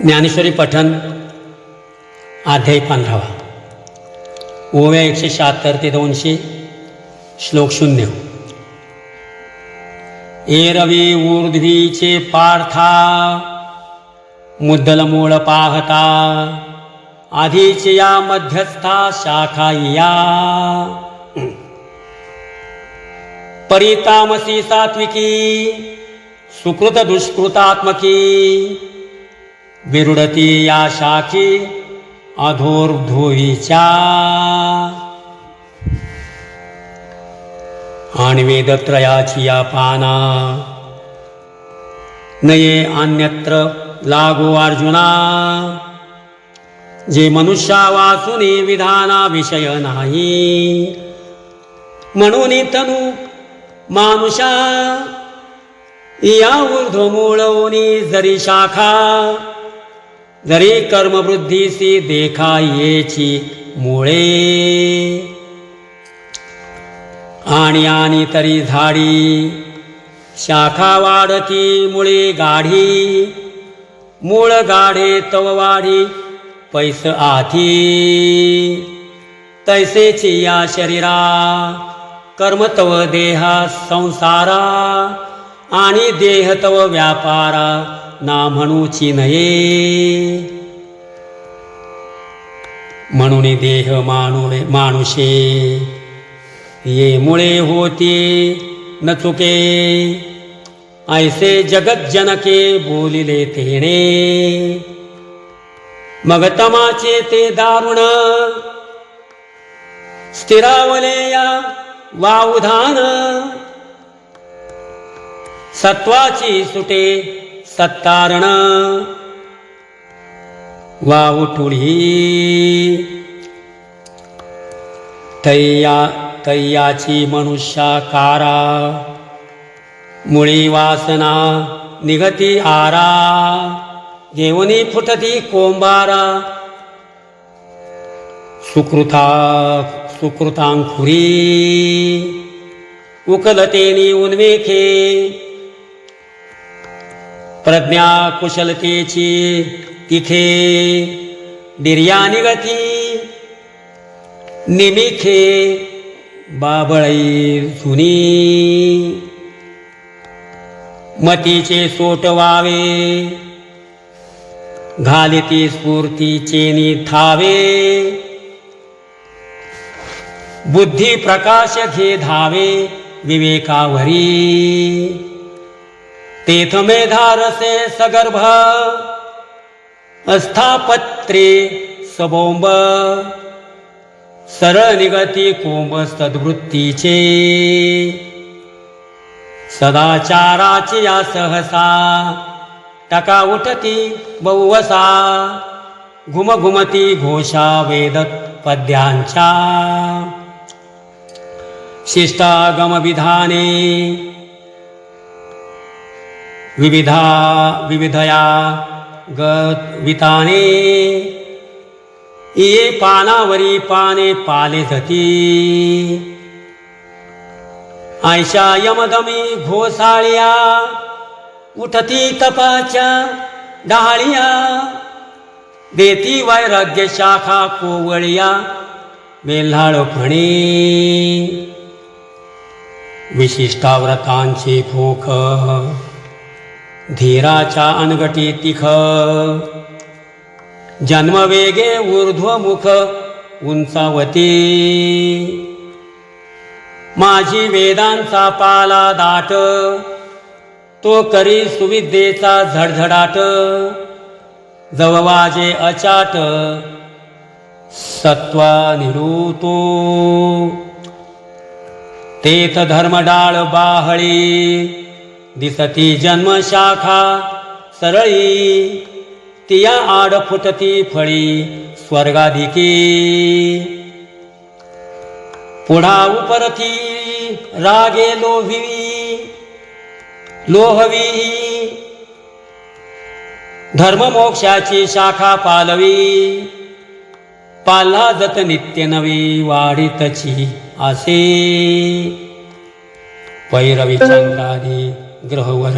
ज्ञानेश्वरी पठण अध्याय 15 ओव्या 176 ते 200 श्लोक 0. एरवी ऊर्ध्वीचे पार्था मुद्दल मूळ पाहता आधीचे या मध्यस्था शाखा या परितामसी सात्विकी सुकृत दुष्कृतात्मकी विरुडती या शाखी अधोर्ध्वीच्या आणि वेदत्रयाची या पाना नये अन्यत्र लागो अर्जुना जे मनुष्या वाचुनी विधाना विषय नाही म्हणून तनु मानुषा या ऊर्ध्वमूळवनी जरी शाखा जरी कर्मवृद्धीसी देखा येची मुळे आणि तरी झाडी शाखा वाढती मुळे गाढी मूळ गाढे तव वाढी पैस आधी तैसेची या शरीरा कर्म तव देहा संसारा आणि देह तव व्यापारा ना म्हणूची नये म्हणून देह मानुषे ये मुळे होती न चुके ऐसे जगत जनके बोलिले तेणे मग तमाचे ते दारुण स्थिरावले या वाउधान सत्वाची सुटे सत्तारण वाउठुळी तय्याची मनुष्याकारा मुळी वासना निघती आरा जेवणी फुटती कोंबारा सुकृतांकुरी उकलतेनी उन्मेखे प्रज्ञा कुशलतेची तिथे निर्या निगती निमिखे बाबळई सुनी मतीचे सोट वावे घालिती स्फूर्तीचे निथावे बुद्धी प्रकाश घे धावे विवेकावरी तेथ मेधारसे सगर्भ अस्थापत्रे सबोंब सरळ निगती कोंब सद्वृत्तीचे सदाचाराची या सहसा टका उठती बहुवसा घुमघुमती घोषा वेदत पद्यांच्या शिष्टागम विधाने विविधया गविताने ये पानावरी पाने पाले जती आयशा यमगमी घोसाळ्या उठती तपाच्या डाळिया देती वैराग्य शाखा कोवळ्या मेल्हाळपणे विशिष्टाव्रतांचे भोख धीराच्या अनगटी तिख जन्मवेगे ऊर्ध्वमुख उंचावती माझी वेदांचा पाला दाट तो करी सुविद्येचा झडझडाट जववाजे अचाट सत्वा निरुतो तेथ धर्मडाळ बाहळी दिसती जन्मशाखा सरळी तिया आड फुटती फळी स्वर्गाधिकी पुढा उपरती रागे लोहवी धर्ममोक्षाची शाखा पालवी पाल्हा जत नित्य नवी वाढीतची आसे पैरवी चंद्रादी ग्रहवर